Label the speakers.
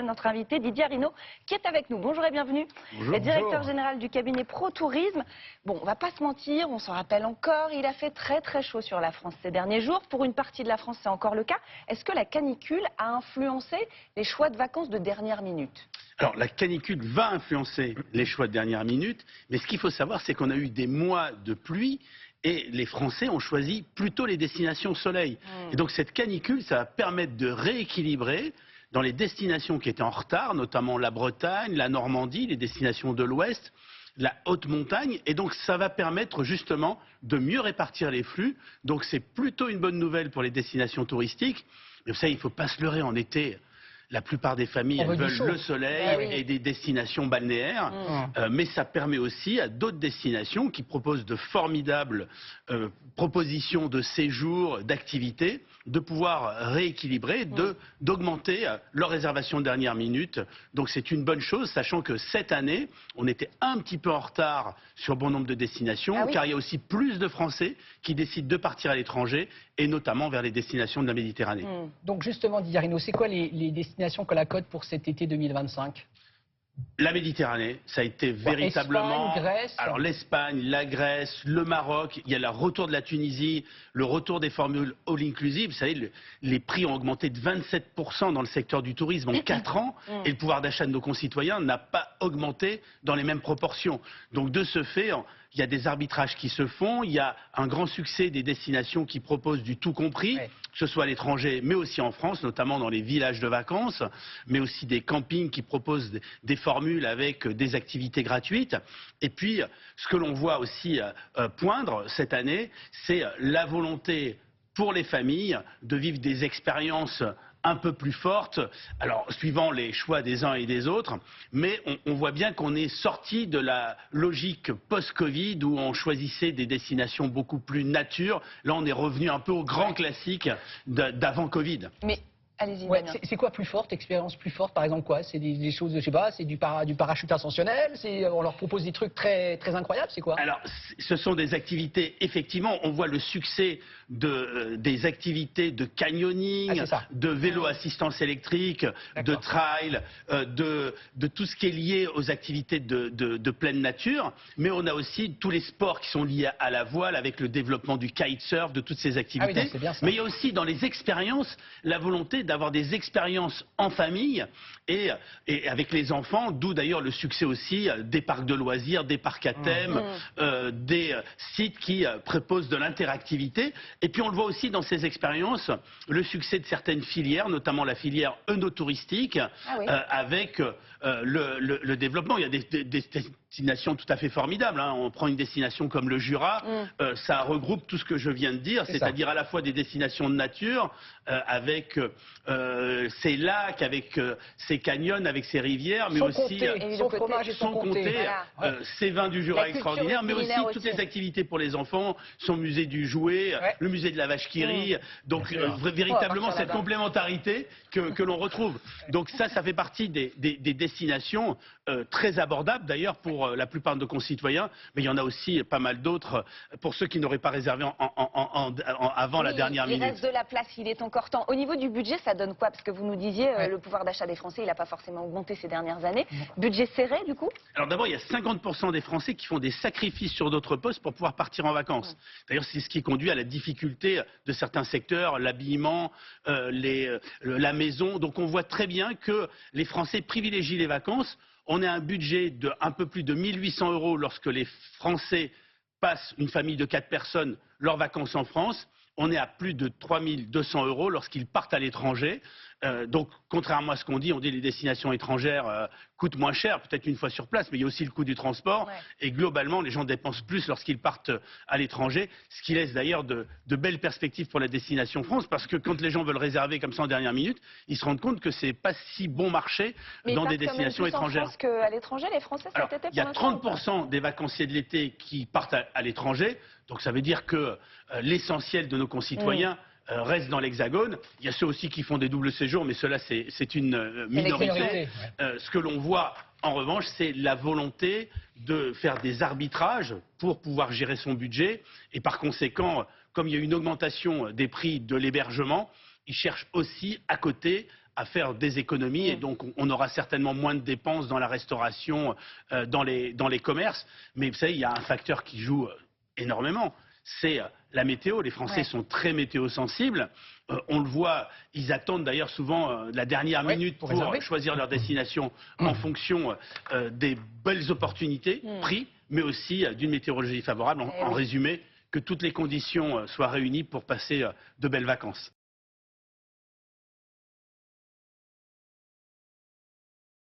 Speaker 1: à notre invité Didier Arinaud qui est avec nous. Bonjour et bienvenue.
Speaker 2: Bonjour.
Speaker 1: Le directeur général du cabinet Pro Tourisme. Bon, on va pas se mentir, on s'en rappelle encore, il a fait très très chaud sur la France ces derniers jours. Pour une partie de la France, c'est encore le cas. Est-ce que la canicule a influencé les choix de vacances de dernière minute ?
Speaker 2: Alors, la canicule va influencer les choix de dernière minute, mais ce qu'il faut savoir, c'est qu'on a eu des mois de pluie et les Français ont choisi plutôt les destinations soleil. Et donc, cette canicule, ça va permettre de rééquilibrer dans les destinations qui étaient en retard, notamment la Bretagne, la Normandie, les destinations de l'Ouest, la haute montagne, et donc ça va permettre justement de mieux répartir les flux. Donc, c'est plutôt une bonne nouvelle pour les destinations touristiques. Mais vous savez, il ne faut pas se leurrer en été. La plupart des familles elles veulent le soleil et des destinations balnéaires, mais ça permet aussi à d'autres destinations qui proposent de formidables propositions de séjour, d'activités, de pouvoir rééquilibrer, d'augmenter leur réservation de dernière minute. Donc c'est une bonne chose, sachant que cette année, on était un petit peu en retard sur bon nombre de destinations, car il y a aussi plus de Français qui décident de partir à l'étranger, et notamment vers les destinations de la Méditerranée.
Speaker 3: Donc justement, Didier Arinaud, c'est quoi les destinations que la cote pour cet été 2025 ?
Speaker 2: La Méditerranée, ça a été véritablement...
Speaker 3: Espagne, Grèce.
Speaker 2: Alors l'Espagne, la Grèce, le Maroc, il y a le retour de la Tunisie, le retour des formules all-inclusive. Vous savez, les prix ont augmenté de 27% dans le secteur du tourisme en 4 ans et le pouvoir d'achat de nos concitoyens n'a pas augmenté dans les mêmes proportions. Donc de ce fait, il y a des arbitrages qui se font, il y a un grand succès des destinations qui proposent du tout compris, que ce soit à l'étranger, mais aussi en France, notamment dans les villages de vacances, mais aussi des campings qui proposent des formules avec des activités gratuites. Et puis, ce que l'on voit aussi poindre cette année, c'est la volonté pour les familles de vivre des expériences un peu plus forte, alors suivant les choix des uns et des autres, mais on voit bien qu'on est sorti de la logique post-Covid où on choisissait des destinations beaucoup plus nature. Là, on est revenu un peu au grand classique d'avant Covid.
Speaker 1: Mais allez-y.
Speaker 3: C'est quoi plus forte, expérience plus forte, par exemple quoi? C'est des choses, je sais pas, c'est du parachute ascensionnel, on leur propose des trucs très, très incroyables, c'est quoi?
Speaker 2: Alors, ce sont des activités, effectivement, on voit le succès des activités de canyoning, de vélo assistance électrique, de trail, de tout ce qui est lié aux activités de pleine nature, mais on a aussi tous les sports qui sont liés à la voile avec le développement du kitesurf, de toutes ces activités. Mais il y a aussi dans les expériences la volonté d'avoir des expériences en famille et avec les enfants, d'où d'ailleurs le succès aussi des parcs de loisirs, des parcs à thème, des sites qui proposent de l'interactivité. Et puis on le voit aussi dans ces expériences, le succès de certaines filières, notamment la filière œnotouristique, avec le développement. Il y a des destinations tout à fait formidables. On prend une destination comme le Jura, ça regroupe tout ce que je viens de dire, c'est-à-dire à la fois des destinations de nature, avec ses lacs, avec ses canyons, avec ses rivières, mais aussi
Speaker 3: son fromage et son comté,
Speaker 2: ses vins du Jura extraordinaires, mais aussi toutes les activités pour les enfants, son musée du jouet, le musée de la vache qui rit. Donc véritablement cette complémentarité que l'on retrouve. Donc ça fait partie des destinations très abordables d'ailleurs pour la plupart de nos concitoyens, mais il y en a aussi pas mal d'autres pour ceux qui n'auraient pas réservé avant la dernière minute.
Speaker 1: Il reste de la place, il est encore temps. Au niveau du budget, ça donne quoi? Parce que vous nous disiez, le pouvoir d'achat des Français, il n'a pas forcément augmenté ces dernières années. Budget serré, du coup? Alors
Speaker 2: d'abord, il y a 50% des Français qui font des sacrifices sur d'autres postes pour pouvoir partir en vacances. D'ailleurs, c'est ce qui conduit à la difficulté de certains secteurs, l'habillement, la maison. Donc on voit très bien que les Français privilégient les vacances. On a un budget de un peu plus de 1 800 € lorsque les Français passent, une famille de 4 personnes, leurs vacances en France. On est à plus de 3 200 € lorsqu'ils partent à l'étranger. Donc, contrairement à ce qu'on dit les destinations étrangères coûtent moins cher, peut-être une fois sur place, mais il y a aussi le coût du transport. Et globalement, les gens dépensent plus lorsqu'ils partent à l'étranger, ce qui laisse d'ailleurs de belles perspectives pour la destination France, parce que quand les gens veulent réserver comme ça en dernière minute, ils se rendent compte que c'est pas si bon marché dans des destinations étrangères.
Speaker 1: Mais qu'à l'étranger, les Français cet été,
Speaker 2: il y a 30% des vacanciers de l'été qui partent à l'étranger, donc ça veut dire que l'essentiel de nos concitoyens restent dans l'Hexagone. Il y a ceux aussi qui font des doubles séjours, mais cela c'est une minorité. Ce que l'on voit en revanche, c'est la volonté de faire des arbitrages pour pouvoir gérer son budget. Et par conséquent, comme il y a une augmentation des prix de l'hébergement, ils cherchent aussi à côté à faire des économies et donc on aura certainement moins de dépenses dans la restauration, dans les commerces. Mais vous savez, il y a un facteur qui joue énormément, c'est la météo. Les Français sont très météo-sensibles. On le voit, ils attendent d'ailleurs souvent la dernière minute pour choisir leur destination en fonction des belles opportunités, prix, mais aussi d'une météorologie favorable. En résumé, que toutes les conditions soient réunies pour passer de belles vacances.